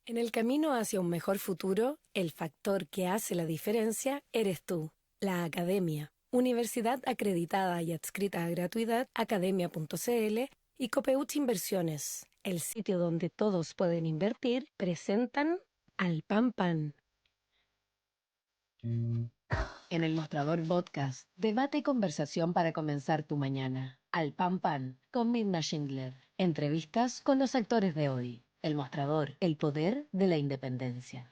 En el camino hacia un mejor futuro, el factor que hace la diferencia eres tú, la Academia. Universidad acreditada y adscrita a gratuidad, academia.cl y Copeuch Inversiones, el sitio donde todos pueden invertir, presentan al Pan Pan. En el Mostrador Podcast, debate y conversación para comenzar tu mañana. Al Pan Pan, con Mirna Schindler. Entrevistas con los actores de hoy. El Mostrador, el poder de la independencia.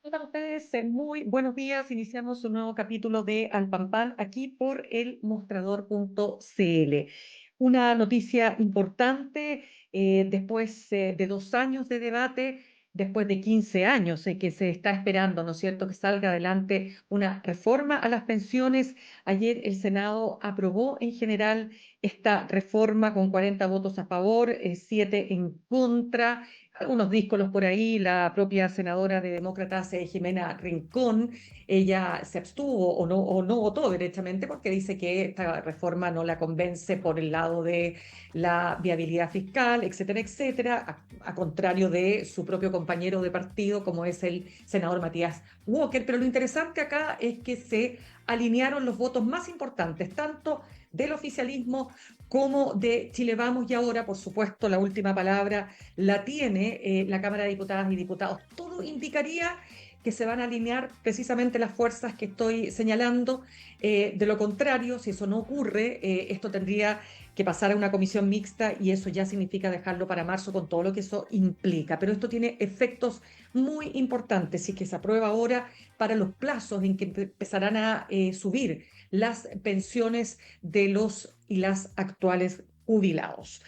Hola a ustedes, muy buenos días. Iniciamos un nuevo capítulo de Al Pan Pan aquí por el mostrador.cl. Una noticia importante después de 2 años de debate, después de 15 años que se está esperando, ¿no es cierto?, que salga adelante una reforma a las pensiones. Ayer el Senado aprobó en general esta reforma con 40 votos a favor, 7 en contra. Algunos díscolos por ahí, la propia senadora de Demócratas, Jimena Rincón, ella se abstuvo o no votó derechamente porque dice que esta reforma no la convence por el lado de la viabilidad fiscal, etcétera, etcétera, a contrario de su propio compañero de partido, como es el senador Matías Walker. Pero lo interesante acá es que se alinearon los votos más importantes, tanto del oficialismo como de Chile Vamos, y ahora, por supuesto, la última palabra la tiene la Cámara de Diputadas y Diputados. Todo indicaría que se van a alinear precisamente las fuerzas que estoy señalando. De lo contrario, si eso no ocurre, esto tendría que pasar a una comisión mixta y eso ya significa dejarlo para marzo con todo lo que eso implica. Pero esto tiene efectos muy importantes si es que se aprueba ahora para los plazos en que empezarán a subir las pensiones de los y las actuales jubilados.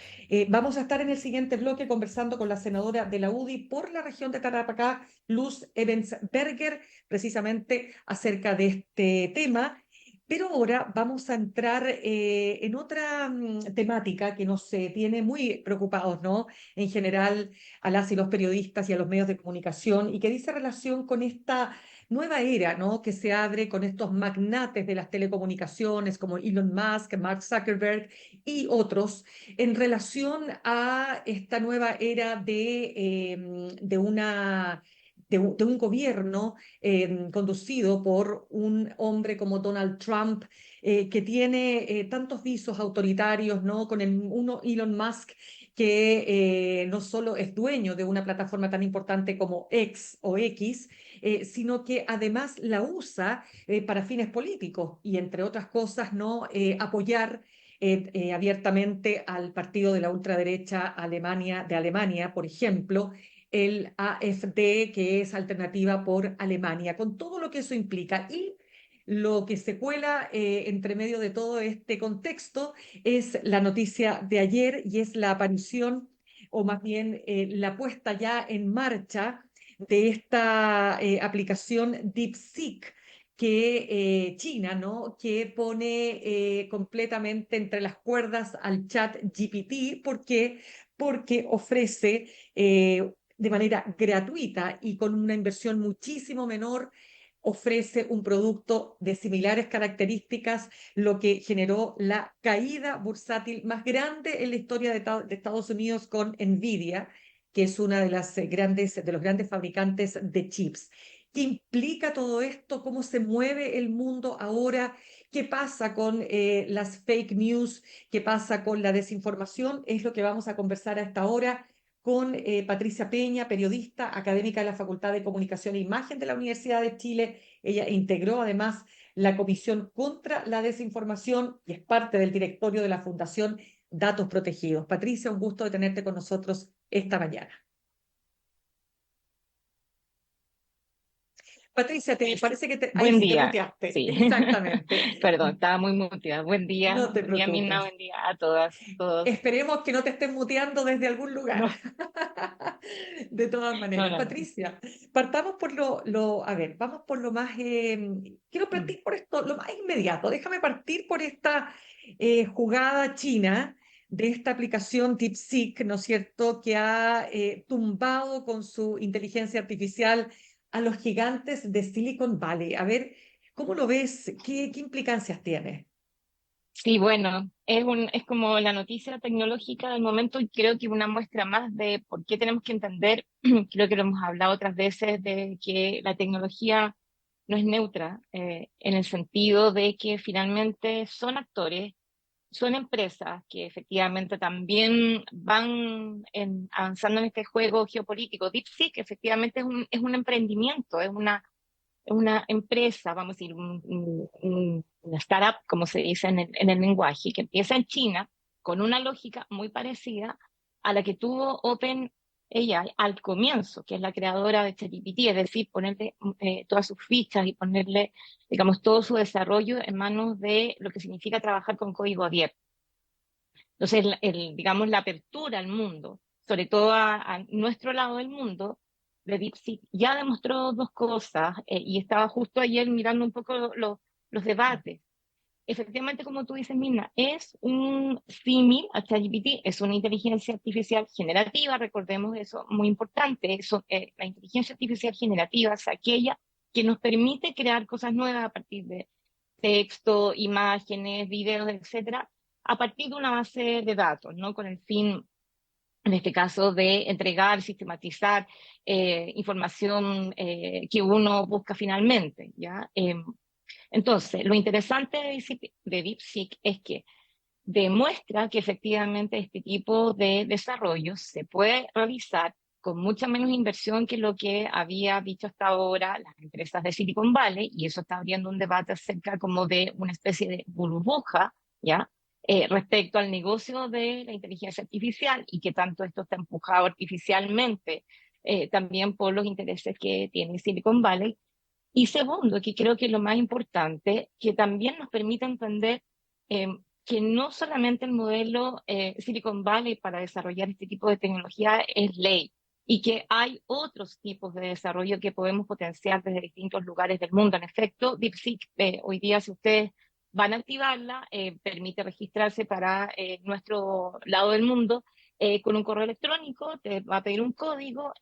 Vamos a estar en el siguiente bloque conversando con la senadora de la UDI por la región de Tarapacá, Luz Ebensberger, precisamente acerca de este tema. Pero ahora vamos a entrar en otra temática que nos tiene muy preocupados, ¿no? En general, a las y los periodistas y a los medios de comunicación, y que dice relación con esta nueva era, ¿no?, que se abre con estos magnates de las telecomunicaciones como Elon Musk, Mark Zuckerberg y otros, en relación a esta nueva era de un gobierno conducido por un hombre como Donald Trump, que tiene tantos visos autoritarios, ¿no? Con uno Elon Musk, que no solo es dueño de una plataforma tan importante como X o X, sino que además la usa para fines políticos y, entre otras cosas, no apoyar abiertamente al partido de la ultraderecha de Alemania, por ejemplo, el AfD, que es Alternativa por Alemania, con todo lo que eso implica. Y lo que se cuela entre medio de todo este contexto es la noticia de ayer, y es la aparición, o más bien la puesta ya en marcha de esta aplicación DeepSeek, que China, ¿no?, que pone completamente entre las cuerdas al chat GPT. ¿Por qué? Porque ofrece de manera gratuita y con una inversión muchísimo menor, ofrece un producto de similares características, lo que generó la caída bursátil más grande en la historia de Estados Unidos con Nvidia, que es una de las de los grandes fabricantes de chips. ¿Qué implica todo esto? ¿Cómo se mueve el mundo ahora? ¿Qué pasa con las fake news? ¿Qué pasa con la desinformación? Es lo que vamos a conversar a esta hora con Patricia Peña, periodista, académica de la Facultad de Comunicación e Imagen de la Universidad de Chile. Ella integró además la Comisión contra la Desinformación y es parte del directorio de la Fundación Datos Protegidos. Patricia, un gusto de tenerte con nosotros esta mañana. Patricia, te parece que ahí Buen sí te día, muteaste. sí. Exactamente. Perdón, estaba muy muteada. No te Buen día, Mirna, preocupes. buen día a todas, todos. Esperemos que no te estés muteando desde algún lugar. No, De todas no, maneras, no, no. Patricia, partamos por a ver, vamos por lo más, quiero Mm. partir por esto, lo más inmediato. Déjame partir por esta jugada china de esta aplicación DeepSeek, ¿no es cierto?, que ha tumbado con su inteligencia artificial a los gigantes de Silicon Valley. A ver, ¿cómo lo ves? ¿Qué implicancias tiene? Sí, bueno, es como la noticia tecnológica del momento y creo que una muestra más de por qué tenemos que entender, creo que lo hemos hablado otras veces, de que la tecnología no es neutra, en el sentido de que finalmente son actores, son empresas que efectivamente también van avanzando en este juego geopolítico. DeepSeek efectivamente es un emprendimiento, es una empresa, vamos a decir, una startup, como se dice en el lenguaje, que empieza en China con una lógica muy parecida a la que tuvo OpenAI al comienzo, que es la creadora de ChatGPT, es decir, ponerle todas sus fichas y ponerle, digamos, todo su desarrollo en manos de lo que significa trabajar con código abierto. Entonces, digamos, la apertura al mundo, sobre todo a nuestro lado del mundo, de DeepSeek, ya demostró dos cosas, y estaba justo ayer mirando un poco los debates. Efectivamente, como tú dices, Mina, es un símil a ChatGPT, es una inteligencia artificial generativa, recordemos eso, muy importante. Eso, la inteligencia artificial generativa es aquella que nos permite crear cosas nuevas a partir de texto, imágenes, videos, etcétera, a partir de una base de datos, ¿no? Con el fin, en este caso, de entregar, sistematizar información que uno busca finalmente, ¿ya? Entonces, lo interesante de DeepSeek es que demuestra que efectivamente este tipo de desarrollo se puede realizar con mucha menos inversión que lo que había dicho hasta ahora las empresas de Silicon Valley, y eso está abriendo un debate acerca como de una especie de burbuja, ¿ya? Respecto al negocio de la inteligencia artificial y que tanto esto está empujado artificialmente también por los intereses que tiene Silicon Valley. Y segundo, que creo que es lo más importante, que también nos permite entender eh, que no solamente el modelo Silicon Valley para desarrollar este tipo de tecnología es ley, y que hay otros tipos de desarrollo que podemos potenciar desde distintos lugares del mundo. En efecto, DeepSeek, hoy día, si ustedes van a activarla, permite registrarse para nuestro lado del mundo con un correo electrónico, te va a pedir un código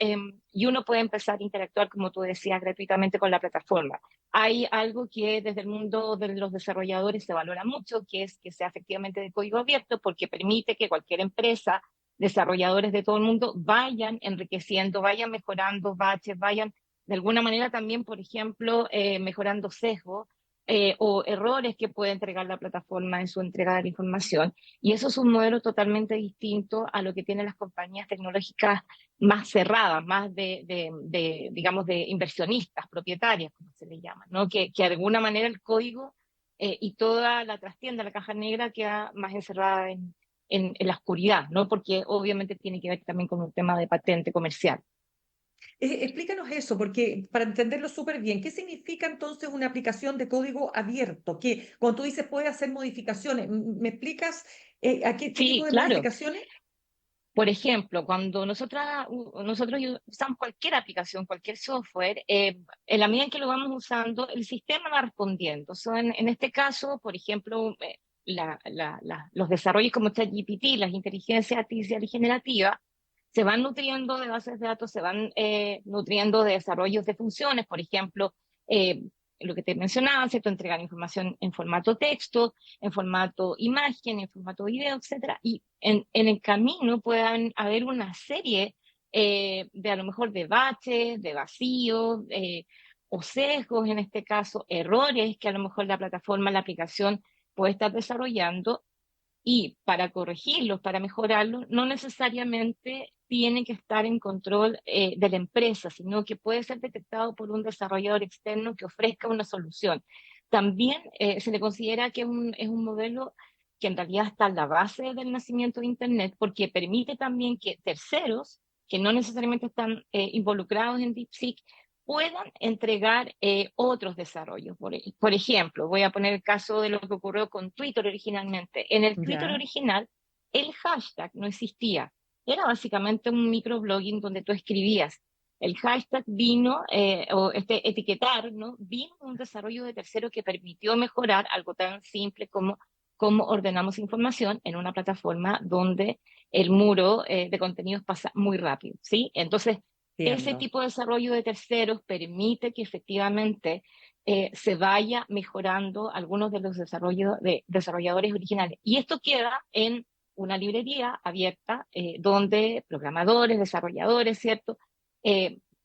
y uno puede empezar a interactuar, como tú decías, gratuitamente con la plataforma. Hay algo que desde el mundo de los desarrolladores se valora mucho, que es que sea efectivamente de código abierto, porque permite que cualquier empresa, desarrolladores de todo el mundo, vayan enriqueciendo, vayan mejorando baches, vayan de alguna manera también, por ejemplo, mejorando sesgos o errores que puede entregar la plataforma en su entrega de la información. Y eso es un modelo totalmente distinto a lo que tienen las compañías tecnológicas más cerradas, más digamos, de inversionistas, propietarias, como se le llama, ¿no? Que de alguna manera el código y toda la trastienda, la caja negra, queda más encerrada en la oscuridad, ¿no? Porque obviamente tiene que ver también con un tema de patente comercial. Explícanos eso, porque para entenderlo súper bien, ¿qué significa entonces una aplicación de código abierto? Que cuando tú dices puede hacer modificaciones, ¿me explicas qué tipo Sí, de claro. modificaciones? Por ejemplo, cuando nosotros usamos cualquier aplicación, cualquier software, en la medida en que lo vamos usando, el sistema va respondiendo. En este caso, por ejemplo, los desarrollos como ChatGPT, las inteligencias artificiales generativas, se van nutriendo de bases de datos, se van nutriendo de desarrollos de funciones, por ejemplo, eh, lo que te mencionaba, ¿cierto? Entregar información en formato texto, en formato imagen, en formato video, etcétera. Y en el camino puedan haber una serie de a lo mejor de baches, de vacíos, o sesgos, en este caso, errores que a lo mejor la plataforma, la aplicación puede estar desarrollando, y para corregirlos, para mejorarlos, no necesariamente tiene que estar en control de la empresa, sino que puede ser detectado por un desarrollador externo que ofrezca una solución. También se le considera que es un modelo que en realidad está en la base del nacimiento de Internet, porque permite también que terceros, que no necesariamente están involucrados en DeepSeek, puedan entregar otros desarrollos. Por ejemplo, voy a poner el caso de lo que ocurrió con Twitter originalmente. En el Twitter Ya. original, el hashtag no existía. Era básicamente un microblogging donde tú escribías. El hashtag vino, o este etiquetar, ¿no? Vino un desarrollo de tercero que permitió mejorar algo tan simple como cómo ordenamos información en una plataforma donde el muro de contenidos pasa muy rápido, ¿sí? Entonces, ese Entiendo. tipo de desarrollo de terceros permite que efectivamente se vaya mejorando algunos de los desarrolladores originales. Y esto queda en una librería abierta donde programadores, desarrolladores, ¿cierto?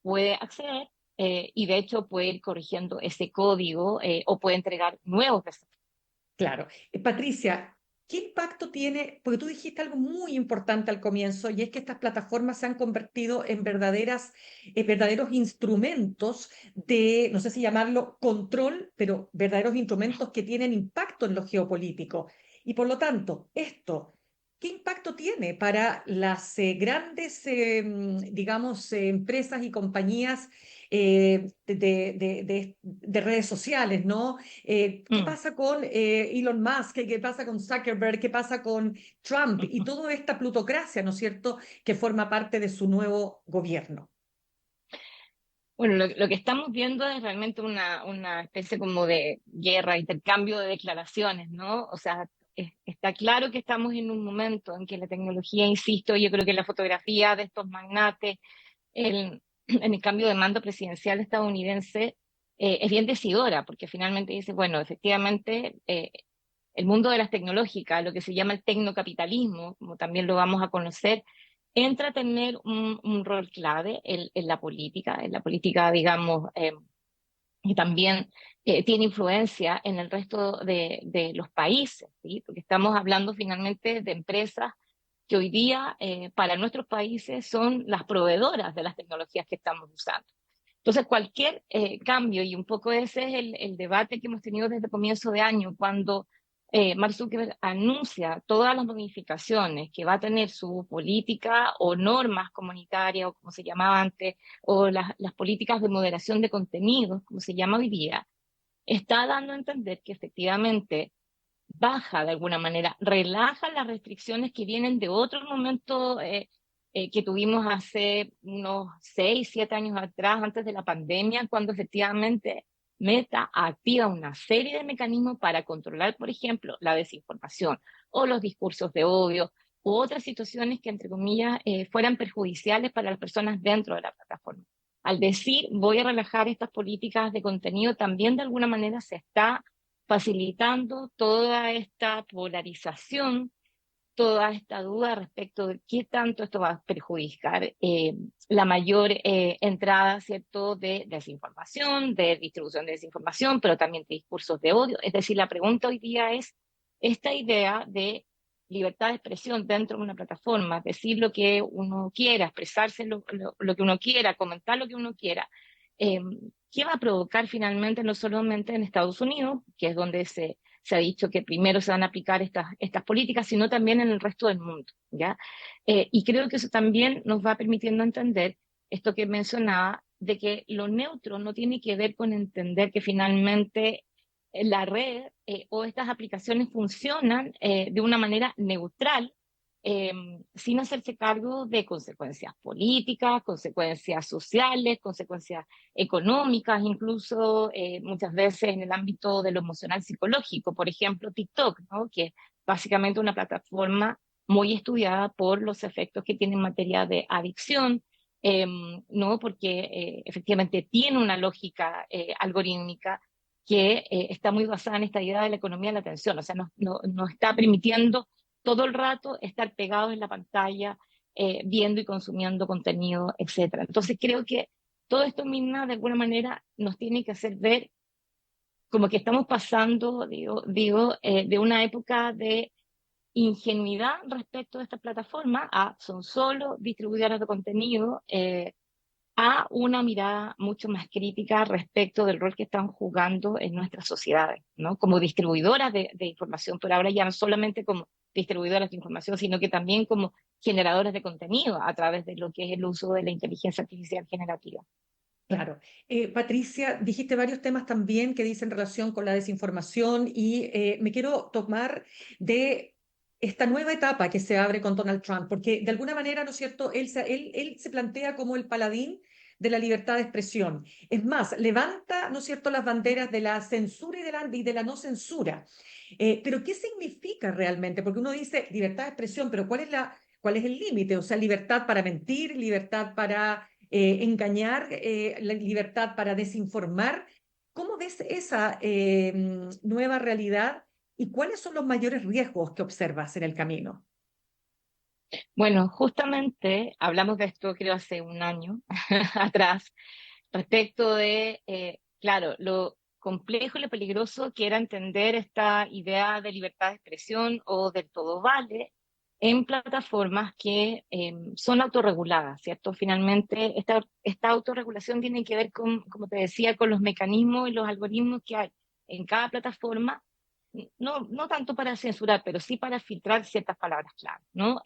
Puede acceder y de hecho puede ir corrigiendo ese código o puede entregar nuevos desarrollos. Claro. Patricia, ¿qué impacto tiene? Porque tú dijiste algo muy importante al comienzo, y es que estas plataformas se han convertido en verdaderos instrumentos de, no sé si llamarlo control, pero verdaderos instrumentos que tienen impacto en lo geopolítico. Y por lo tanto, esto, ¿qué impacto tiene para las grandes, digamos, empresas y compañías de redes sociales, ¿no? ¿Qué Mm. pasa con Elon Musk? ¿Qué pasa con Zuckerberg? ¿Qué pasa con Trump? Y toda esta plutocracia, ¿no es cierto?, que forma parte de su nuevo gobierno. Bueno, lo que estamos viendo es realmente una especie como de guerra, intercambio de declaraciones, ¿no? O sea, está claro que estamos en un momento en que la tecnología, insisto, yo creo que la fotografía de estos magnates en el cambio de mando presidencial estadounidense es bien decidora, porque finalmente dice, bueno, efectivamente, el mundo de las tecnológicas, lo que se llama el tecnocapitalismo, como también lo vamos a conocer, entra a tener un rol clave en la política, digamos, y también tiene influencia en el resto de los países, ¿sí? Porque estamos hablando finalmente de empresas que hoy día para nuestros países son las proveedoras de las tecnologías que estamos usando. Entonces, cualquier cambio, y un poco ese es el debate que hemos tenido desde el comienzo de año, cuando Mark Zuckerberg anuncia todas las modificaciones que va a tener su política o normas comunitarias, o como se llamaba antes, o las políticas de moderación de contenidos, como se llama hoy día, está dando a entender que efectivamente baja de alguna manera, relaja las restricciones que vienen de otros momentos que tuvimos hace unos 6, 7 años atrás, antes de la pandemia, cuando efectivamente Meta activa una serie de mecanismos para controlar, por ejemplo, la desinformación o los discursos de odio u otras situaciones que, entre comillas, fueran perjudiciales para las personas dentro de la plataforma. Al decir voy a relajar estas políticas de contenido, también de alguna manera se está facilitando toda esta polarización, toda esta duda respecto de qué tanto esto va a perjudicar la mayor entrada, ¿cierto?, de desinformación, de distribución de desinformación, pero también de discursos de odio. Es decir, la pregunta hoy día es esta idea de libertad de expresión dentro de una plataforma, decir lo que uno quiera, expresarse lo que uno quiera, comentar lo que uno quiera. Eh, ¿Qué va a provocar finalmente no solamente en Estados Unidos, que es donde se ha dicho que primero se van a aplicar estas políticas, sino también en el resto del mundo, ¿ya? Y creo que eso también nos va permitiendo entender esto que mencionaba, de que lo neutro no tiene que ver con entender que finalmente la red o estas aplicaciones funcionan de una manera neutral, eh, sin hacerse cargo de consecuencias políticas, consecuencias sociales, consecuencias económicas, incluso muchas veces en el ámbito de lo emocional psicológico. Por ejemplo, TikTok, ¿no?, que es básicamente una plataforma muy estudiada por los efectos que tiene en materia de adicción, ¿no?, porque efectivamente tiene una lógica algorítmica que está muy basada en esta idea de la economía de la atención, o sea, nos está permitiendo todo el rato estar pegados en la pantalla, viendo y consumiendo contenido, etcétera. Entonces creo que todo esto, Mirna, de alguna manera nos tiene que hacer ver como que estamos pasando, de una época de ingenuidad respecto de esta plataforma a son solo distribuidoras de contenido, a una mirada mucho más crítica respecto del rol que están jugando en nuestras sociedades, ¿no? Como distribuidoras de información, pero ahora ya no solamente como distribuidoras de información, sino que también como generadoras de contenido a través de lo que es el uso de la inteligencia artificial generativa. Claro. Patricia, dijiste varios temas también que dicen relación con la desinformación, y me quiero tomar de esta nueva etapa que se abre con Donald Trump, porque de alguna manera, ¿no es cierto?, él se plantea como el paladín de la libertad de expresión. Es más, levanta, ¿no es cierto?, las banderas de la censura y de la no censura. Pero ¿qué significa realmente? Porque uno dice libertad de expresión, pero cuál es el límite? O sea, libertad para mentir, libertad para engañar, la libertad para desinformar. ¿Cómo ves esa nueva realidad y cuáles son los mayores riesgos que observas en el camino? Bueno, justamente hablamos de esto creo hace un año atrás, respecto de, claro, lo complejo y lo peligroso que era entender esta idea de libertad de expresión o del todo vale en plataformas que son autorreguladas, ¿cierto? Finalmente, esta autorregulación tiene que ver con, como te decía, con los mecanismos y los algoritmos que hay en cada plataforma, no tanto para censurar, pero sí para filtrar ciertas palabras clave, ¿no?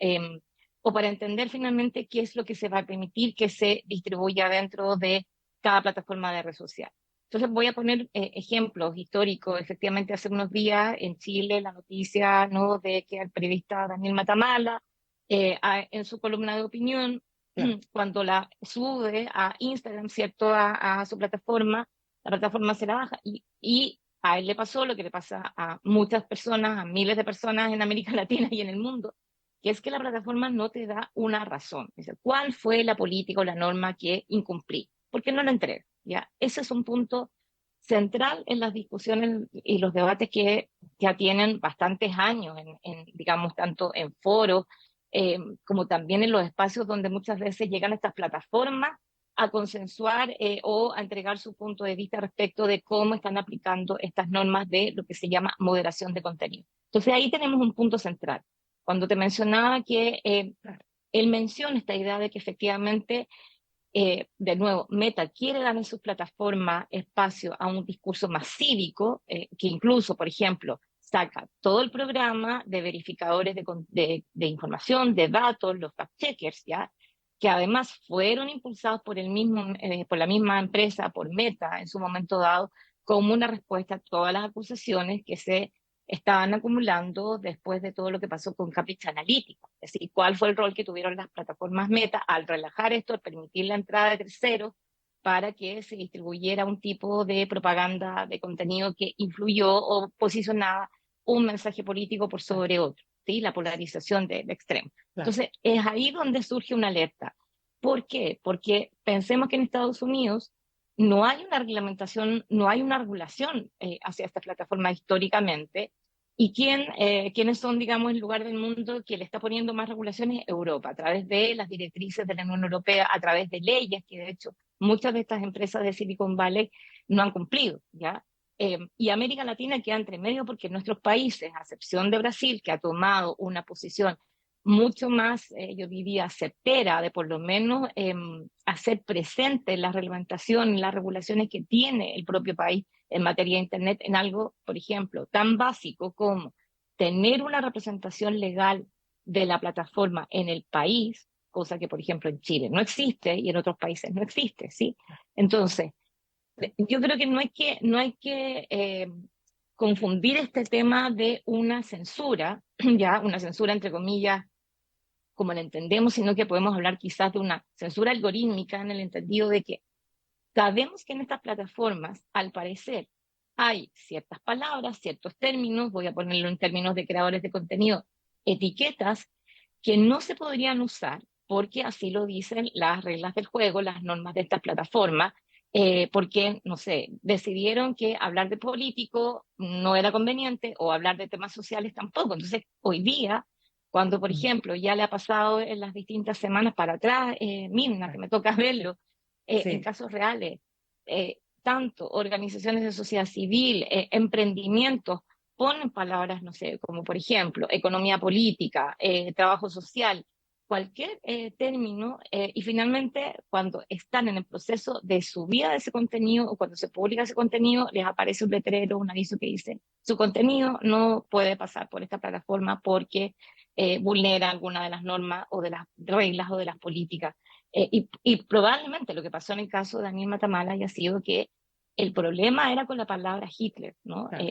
O para entender finalmente qué es lo que se va a permitir que se distribuya dentro de cada plataforma de red social. Entonces voy a poner ejemplos históricos. Efectivamente, hace unos días en Chile la noticia, ¿no?, de que el periodista Daniel Matamala, en su columna de opinión, Claro. cuando la sube a Instagram, ¿cierto?, a su plataforma, la plataforma se la baja y a él le pasó lo que le pasa a muchas personas, a miles de personas en América Latina y en el mundo, que es que la plataforma no te da una razón. Dice, ¿cuál fue la política o la norma que incumplí? ¿Por qué no la entrega? ¿Ya? Ese es un punto central en las discusiones y los debates que ya tienen bastantes años, digamos, tanto en foros como también en los espacios donde muchas veces llegan estas plataformas a consensuar o a entregar su punto de vista respecto de cómo están aplicando estas normas de lo que se llama moderación de contenido. Entonces ahí tenemos un punto central. Cuando te mencionaba que él menciona esta idea de que efectivamente, de nuevo, Meta quiere dar en sus plataformas espacio a un discurso más cívico, que incluso, por ejemplo, saca todo el programa de verificadores de información, de datos, los fact-checkers, ¿ya? Que además fueron impulsados por, por la misma empresa, por Meta, en su momento dado, como una respuesta a todas las acusaciones que se estaban acumulando después de todo lo que pasó con Cambridge Analytica. Es decir, cuál fue el rol que tuvieron las plataformas Meta al relajar esto, al permitir la entrada de terceros para que se distribuyera un tipo de propaganda de contenido que influyó o posicionaba un mensaje político por Claro, sobre otro, ¿sí? La polarización de extremos. claro. Entonces, es ahí donde surge una alerta. ¿Por qué? Porque pensemos que en Estados Unidos no hay una reglamentación, no hay una regulación hacia esta plataforma históricamente. ¿Y quiénes son, digamos, el lugar del mundo que le está poniendo más regulaciones? Europa, a través de las directrices de la Unión Europea, a través de leyes que, de hecho, muchas de estas empresas de Silicon Valley no han cumplido, ¿ya? Y América Latina queda entre medio porque nuestros países, a excepción de Brasil, que ha tomado una posición mucho más, yo diría, certera de por lo menos hacer presente la reglamentación, las regulaciones que tiene el propio país en materia de Internet en algo, por ejemplo, tan básico como tener una representación legal de la plataforma en el país, cosa que, por ejemplo, en Chile no existe y en otros países no existe, ¿sí? Entonces, yo creo que no hay que confundir este tema de una censura, ya, una censura entre comillas, como la entendemos, sino que podemos hablar quizás de una censura algorítmica en el entendido de que sabemos que en estas plataformas, al parecer, hay ciertas palabras, ciertos términos, voy a ponerlo en términos de creadores de contenido, etiquetas que no se podrían usar porque así lo dicen las reglas del juego, las normas de estas plataformas, porque, no sé, decidieron que hablar de político no era conveniente o hablar de temas sociales tampoco. Entonces, hoy día, cuando, por Mm, ejemplo, ya le ha pasado en las distintas semanas para atrás, Mirna, que claro. me toca verlo, en Sí, casos reales, tanto organizaciones de sociedad civil, emprendimientos, ponen palabras, no sé, como por ejemplo, economía política, trabajo social, cualquier término, y finalmente cuando están en el proceso de subida de ese contenido o cuando se publica ese contenido, les aparece un letrero, un aviso que dice, su contenido no puede pasar por esta plataforma porque vulnera alguna de las normas o de las reglas o de las políticas. Y probablemente lo que pasó en el caso de Daniel Matamala haya sido que el problema era con la palabra Hitler, ¿no? claro.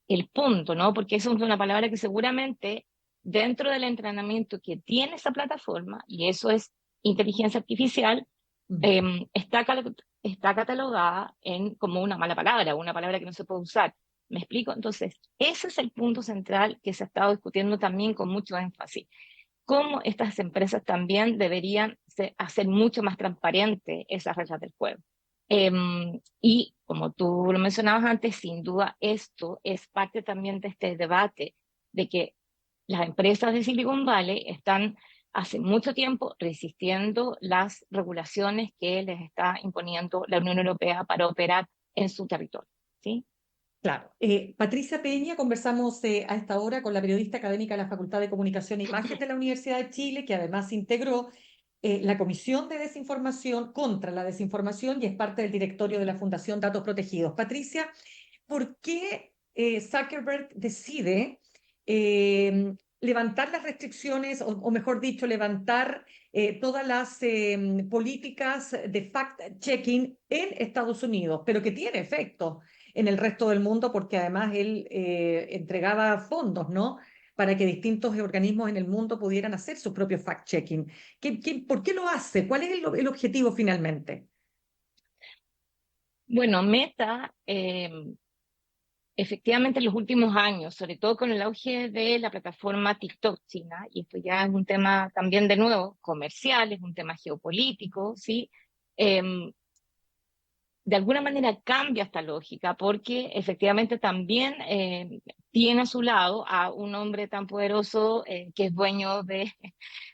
El punto, ¿no? Porque eso es una palabra que seguramente dentro del entrenamiento que tiene esa plataforma, y eso es inteligencia artificial, Mm. eh, está, está catalogada como una mala palabra, una palabra que no se puede usar. ¿Me explico? Entonces, ese es el punto central que se ha estado discutiendo también con mucho énfasis. Cómo estas empresas también deberían hacer mucho más transparente esas reglas del juego. Y como tú lo mencionabas antes, sin duda esto es parte también de este debate de que las empresas de Silicon Valley están hace mucho tiempo resistiendo las regulaciones que les está imponiendo la Unión Europea para operar en su territorio, ¿sí? Claro. Patricia Peña, conversamos a esta hora con la periodista académica de la Facultad de Comunicación e Imagen de la Universidad de Chile, que además integró la Comisión de Desinformación contra la Desinformación y es parte del directorio de la Fundación Datos Protegidos. Patricia, ¿por qué Zuckerberg decide levantar las restricciones, o mejor dicho, levantar todas las políticas de fact-checking en Estados Unidos, pero que tiene efecto en el resto del mundo porque además él entregaba fondos, ¿no? Para que distintos organismos en el mundo pudieran hacer su propio fact-checking. ¿Por qué lo hace? ¿Cuál es el objetivo finalmente? Bueno, Meta, efectivamente en los últimos años, sobre todo con el auge de la plataforma TikTok China, y esto ya es un tema también de nuevo comercial, es un tema geopolítico, ¿sí? Em, de alguna manera cambia esta lógica porque efectivamente también tiene a su lado a un hombre tan poderoso que es dueño de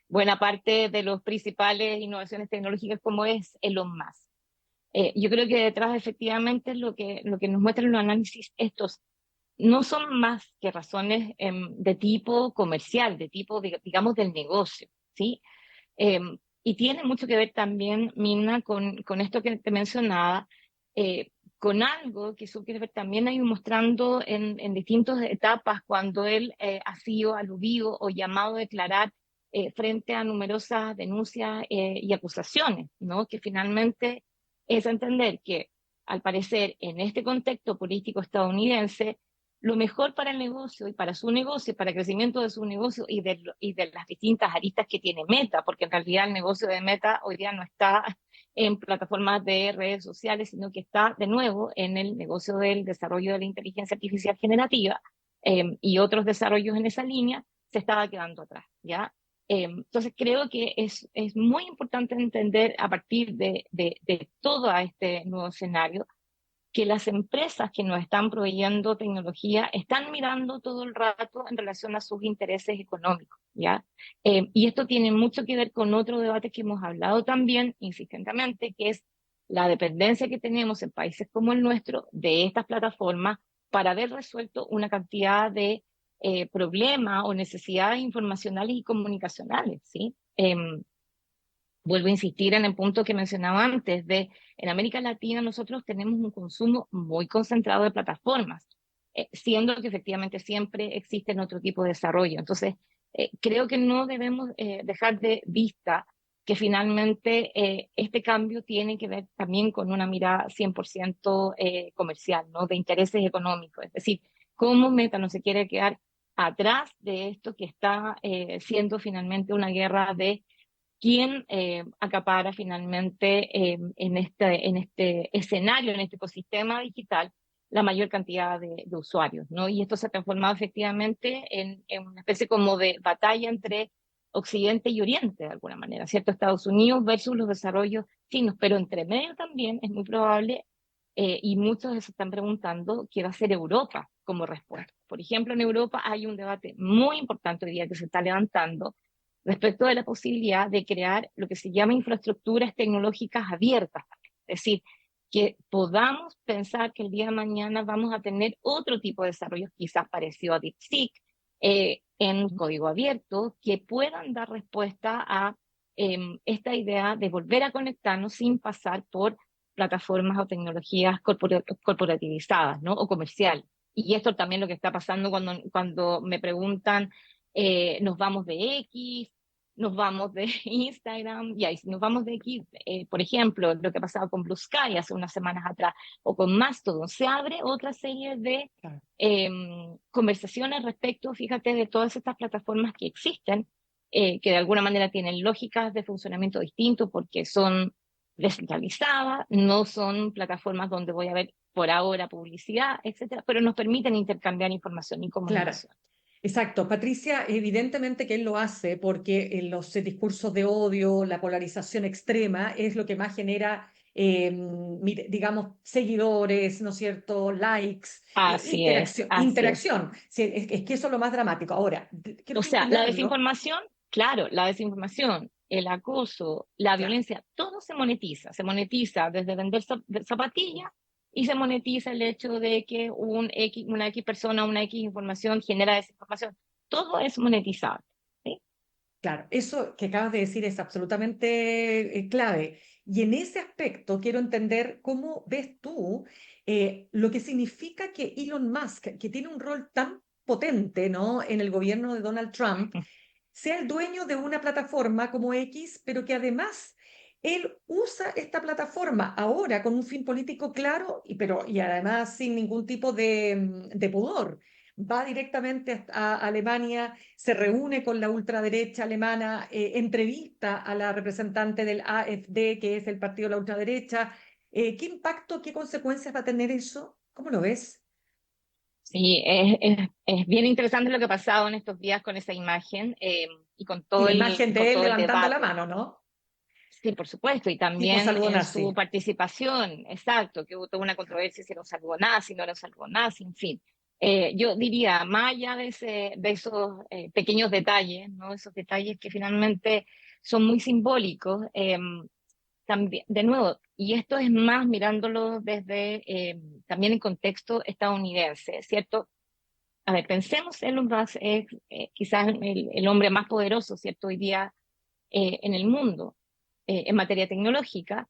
buena parte de las principales innovaciones tecnológicas como es Elon Musk. Yo creo que detrás efectivamente lo que nos muestran los análisis estos no son más que razones de tipo comercial, de tipo, digamos, del negocio, ¿sí? Y tiene mucho que ver también, Mina, con esto que te mencionaba, con algo que Zuckerberg también ha ido mostrando en distintas etapas cuando él ha sido aludido o llamado a declarar frente a numerosas denuncias y acusaciones, ¿no? Que finalmente es entender que, al parecer, en este contexto político estadounidense, lo mejor para el negocio y para su negocio, para el crecimiento de su negocio y de las distintas aristas que tiene Meta, porque en realidad el negocio de Meta hoy día no está en plataformas de redes sociales, sino que está de nuevo en el negocio del desarrollo de la inteligencia artificial generativa y otros desarrollos en esa línea, se estaba quedando atrás, ¿ya? Entonces creo que es muy importante entender a partir de todo este nuevo escenario que las empresas que nos están proveyendo tecnología están mirando todo el rato en relación a sus intereses económicos, ¿ya? Y esto tiene mucho que ver con otro debate que hemos hablado también insistentemente, que es la dependencia que tenemos en países como el nuestro de estas plataformas para haber resuelto una cantidad de problemas o necesidades informacionales y comunicacionales, ¿sí? Vuelvo a insistir en el punto que mencionaba antes, de en América Latina nosotros tenemos un consumo muy concentrado de plataformas, siendo que efectivamente siempre existen otro tipo de desarrollo. Entonces, creo que no debemos dejar de vista que finalmente este cambio tiene que ver también con una mirada 100% comercial, ¿no? De intereses económicos. Es decir, cómo Meta no se quiere quedar atrás de esto que está siendo finalmente una guerra de quién acapara finalmente en este escenario, en este ecosistema digital, la mayor cantidad de usuarios, ¿no? Y esto se ha transformado efectivamente en una especie como de batalla entre Occidente y Oriente, de alguna manera, ¿cierto? Estados Unidos versus los desarrollos chinos, pero entre medio también es muy probable, y muchos se están preguntando qué va a hacer Europa como respuesta. Por ejemplo, en Europa hay un debate muy importante hoy día que se está levantando respecto de la posibilidad de crear lo que se llama infraestructuras tecnológicas abiertas. Es decir, que podamos pensar que el día de mañana vamos a tener otro tipo de desarrollos, quizás parecido a DeepSeek, en código abierto, que puedan dar respuesta a esta idea de volver a conectarnos sin pasar por plataformas o tecnologías corporativizadas, ¿no? O comercial. Y esto también lo que está pasando cuando me preguntan nos vamos de X, nos vamos de Instagram, y ahí si nos vamos de X, por ejemplo, lo que ha pasado con Blue Sky hace unas semanas atrás, o con Mastodon, se abre otra serie de Claro. conversaciones respecto, fíjate, de todas estas plataformas que existen, que de alguna manera tienen lógicas de funcionamiento distinto porque son descentralizadas, no son plataformas donde voy a ver por ahora publicidad, etcétera, pero nos permiten intercambiar información y Claro. comunicación. Exacto, Patricia, evidentemente que él lo hace porque en los discursos de odio, la polarización extrema es lo que más genera digamos, seguidores, ¿no es cierto? Likes, Así es, interacción, así es. interacción. Sí, es que eso es lo más dramático. Ahora, quiero O sea, la vincularlo. desinformación, claro, la desinformación, el acoso, la Claro. violencia, todo se monetiza desde vender zapatillas y se monetiza el hecho de que una X persona, una X información genera desinformación. Todo es monetizable. ¿Sí? Claro, eso que acabas de decir es absolutamente clave. Y en ese aspecto quiero entender cómo ves tú lo que significa que Elon Musk, que tiene un rol tan potente, ¿no?, en el gobierno de Donald Trump, sea el dueño de una plataforma como X, pero que además él usa esta plataforma ahora con un fin político claro, y además sin ningún tipo de pudor. Va directamente a Alemania, se reúne con la ultraderecha alemana, entrevista a la representante del AfD, que es el partido de la ultraderecha. ¿Qué impacto, qué consecuencias va a tener eso? ¿Cómo lo ves? Sí, es bien interesante lo que ha pasado en estos días con esa imagen y Y la imagen con de él todo el levantando la debate. mano, ¿no? Sí, por supuesto, y Tipo también saludo en su nazi. participación, exacto, que hubo toda una controversia si era un salvonazi, no era un salvonazi, en fin. Yo diría, más allá de esos pequeños detalles, ¿no? Esos detalles que finalmente son muy simbólicos, también, de nuevo, y esto es más mirándolo desde también el contexto estadounidense, ¿cierto? A ver, pensemos, Elon Musk es quizás el hombre más poderoso, ¿cierto? Hoy día en el mundo en materia tecnológica.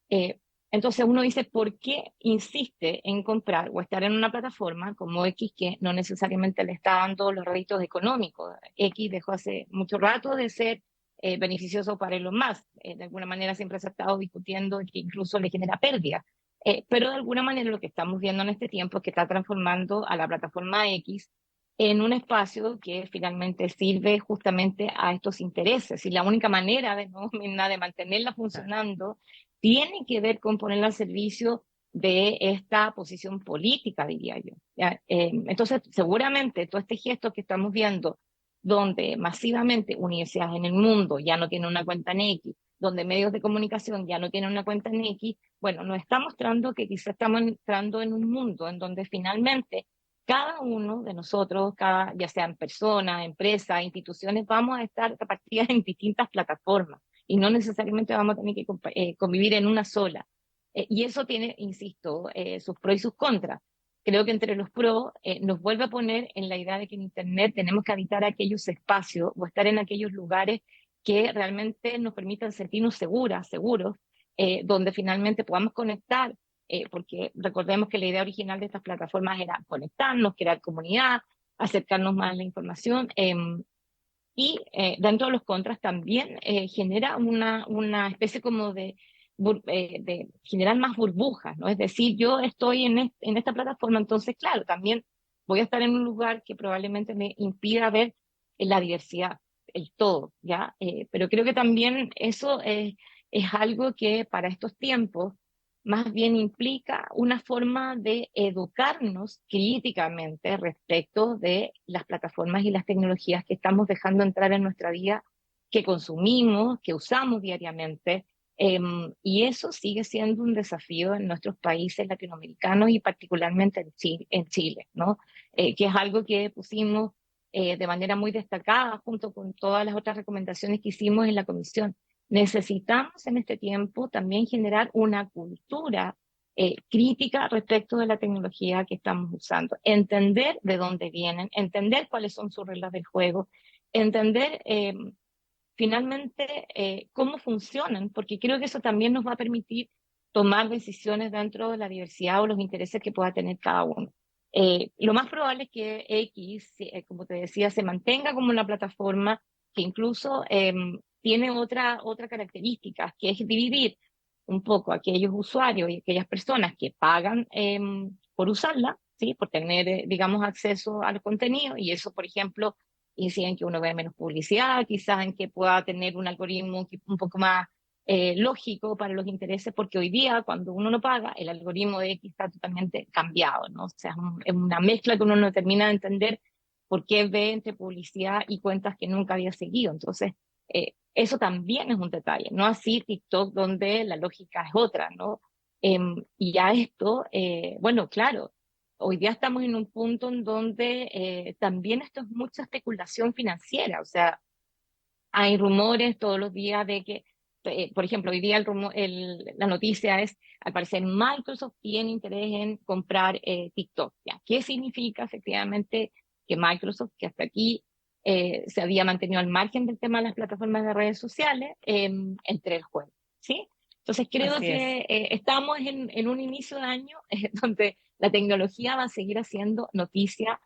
eh, entonces uno dice, ¿por qué insiste en comprar o estar en una plataforma como X que no necesariamente le está dando los réditos económicos? X dejó hace mucho rato de ser beneficioso para Elon Musk. De alguna manera siempre se ha estado discutiendo que incluso le genera pérdida. Pero de alguna manera lo que estamos viendo en este tiempo es que está transformando a la plataforma X en un espacio que finalmente sirve justamente a estos intereses. Y la única manera de mantenerla funcionando tiene que ver con ponerla al servicio de esta posición política, diría yo. ¿Ya? Entonces, seguramente todo este gesto que estamos viendo, donde masivamente universidades en el mundo ya no tienen una cuenta en X, donde medios de comunicación ya no tienen una cuenta en X, bueno, nos está mostrando que quizá estamos entrando en un mundo en donde finalmente cada uno de nosotros, ya sean personas, empresas, instituciones, vamos a estar repartidas en distintas plataformas y no necesariamente vamos a tener que convivir en una sola. Y eso tiene, insisto, sus pros y sus contras. Creo que entre los pros nos vuelve a poner en la idea de que en Internet tenemos que habitar aquellos espacios o estar en aquellos lugares que realmente nos permitan sentirnos seguros, donde finalmente podamos conectar, porque recordemos que la idea original de estas plataformas era conectarnos, crear comunidad, acercarnos más a la información. Y dentro de los contras también genera una especie como de generar más burbujas, ¿no? Es decir, yo estoy en esta plataforma, entonces, claro, también voy a estar en un lugar que probablemente me impida ver la diversidad, el todo, ¿ya? Pero creo que también eso es algo que para estos tiempos más bien implica una forma de educarnos críticamente respecto de las plataformas y las tecnologías que estamos dejando entrar en nuestra vida, que consumimos, que usamos diariamente. Y eso sigue siendo un desafío en nuestros países latinoamericanos y particularmente en Chile, ¿no? Que es algo que pusimos de manera muy destacada junto con todas las otras recomendaciones que hicimos en la comisión. Necesitamos en este tiempo también generar una cultura crítica respecto de la tecnología que estamos usando, entender de dónde vienen, entender cuáles son sus reglas del juego, entender finalmente cómo funcionan, porque creo que eso también nos va a permitir tomar decisiones dentro de la diversidad o los intereses que pueda tener cada uno. Lo más probable es que X, como te decía, se mantenga como una plataforma que incluso tiene otra característica, que es dividir un poco a aquellos usuarios y aquellas personas que pagan por usarla, ¿sí? Por tener, digamos, acceso al contenido, y eso, por ejemplo, incide en que uno vea menos publicidad, quizás en que pueda tener un algoritmo un poco más lógico para los intereses, porque hoy día cuando uno no paga, el algoritmo de X está totalmente cambiado, ¿no? O sea, es una mezcla que uno no termina de entender por qué ve entre publicidad y cuentas que nunca había seguido. Entonces, Eso también es un detalle, no así TikTok donde la lógica es otra, ¿no? Y ya esto, bueno, claro, hoy día estamos en un punto en donde también esto es mucha especulación financiera, o sea, hay rumores todos los días de que, por ejemplo, hoy día la noticia es, al parecer, Microsoft tiene interés en comprar TikTok. ¿Ya? ¿Qué significa efectivamente que Microsoft, que hasta aquí se había mantenido al margen del tema de las plataformas de redes sociales, entre el juego? ¿Sí? Entonces creo Así es. que estamos en un inicio de año donde la tecnología va a seguir haciendo noticia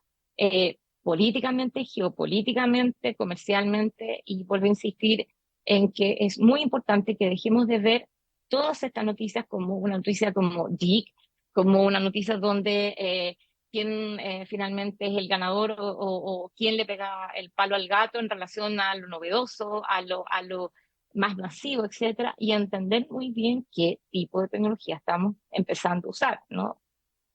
políticamente, geopolíticamente, comercialmente, y vuelvo a insistir en que es muy importante que dejemos de ver todas estas noticias como una noticia como geek, como una noticia donde quién finalmente es el ganador o quién le pega el palo al gato en relación a lo novedoso, a lo más masivo, etcétera, y entender muy bien qué tipo de tecnología estamos empezando a usar, ¿no?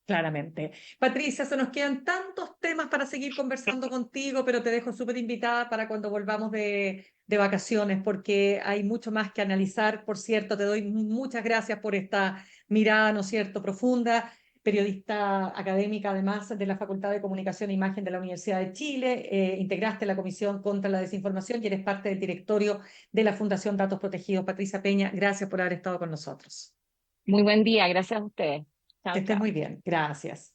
Claramente. Patricia, se nos quedan tantos temas para seguir conversando contigo, pero te dejo súper invitada para cuando volvamos de vacaciones, porque hay mucho más que analizar. Por cierto, te doy muchas gracias por esta mirada, ¿no es cierto?, profunda, periodista académica, además de la Facultad de Comunicación e Imagen de la Universidad de Chile. Integraste la Comisión contra la Desinformación y eres parte del directorio de la Fundación Datos Protegidos. Patricia Peña, gracias por haber estado con nosotros. Muy buen día, gracias a ustedes. Que Chao, estés chao. muy bien. Gracias.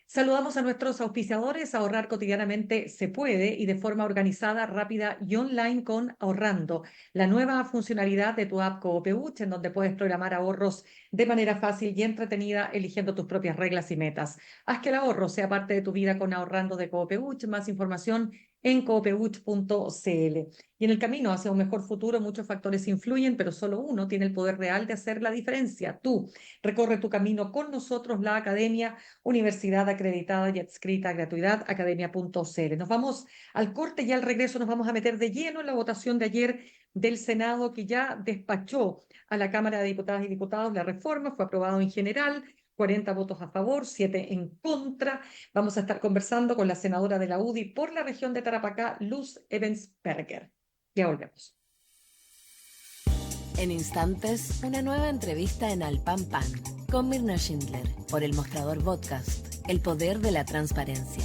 Saludamos a nuestros auspiciadores. Ahorrar cotidianamente se puede y de forma organizada, rápida y online con Ahorrando, la nueva funcionalidad de tu app Coopeuch, en donde puedes programar ahorros de manera fácil y entretenida, eligiendo tus propias reglas y metas. Haz que el ahorro sea parte de tu vida con Ahorrando de Coopeuch. Más información en coopeuch.cl. Y en el camino hacia un mejor futuro, muchos factores influyen, pero solo uno tiene el poder real de hacer la diferencia: tú. Recorre tu camino con nosotros, la Academia, Universidad acreditada y adscrita a gratuidad, academia.cl. Nos vamos al corte y al regreso nos vamos a meter de lleno en la votación de ayer del Senado, que ya despachó a la Cámara de Diputadas y Diputados la reforma. Fue aprobado en general, 40 votos a favor, 7 en contra. Vamos a estar conversando con la senadora de la UDI por la región de Tarapacá, Luz Evans-Berger. Ya volvemos. En instantes, una nueva entrevista en Al Pan Pan con Mirna Schindler por El Mostrador Podcast, el poder de la transparencia.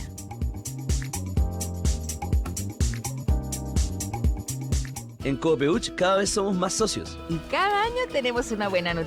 En Coopeuch cada vez somos más socios. Y cada año tenemos una buena noticia.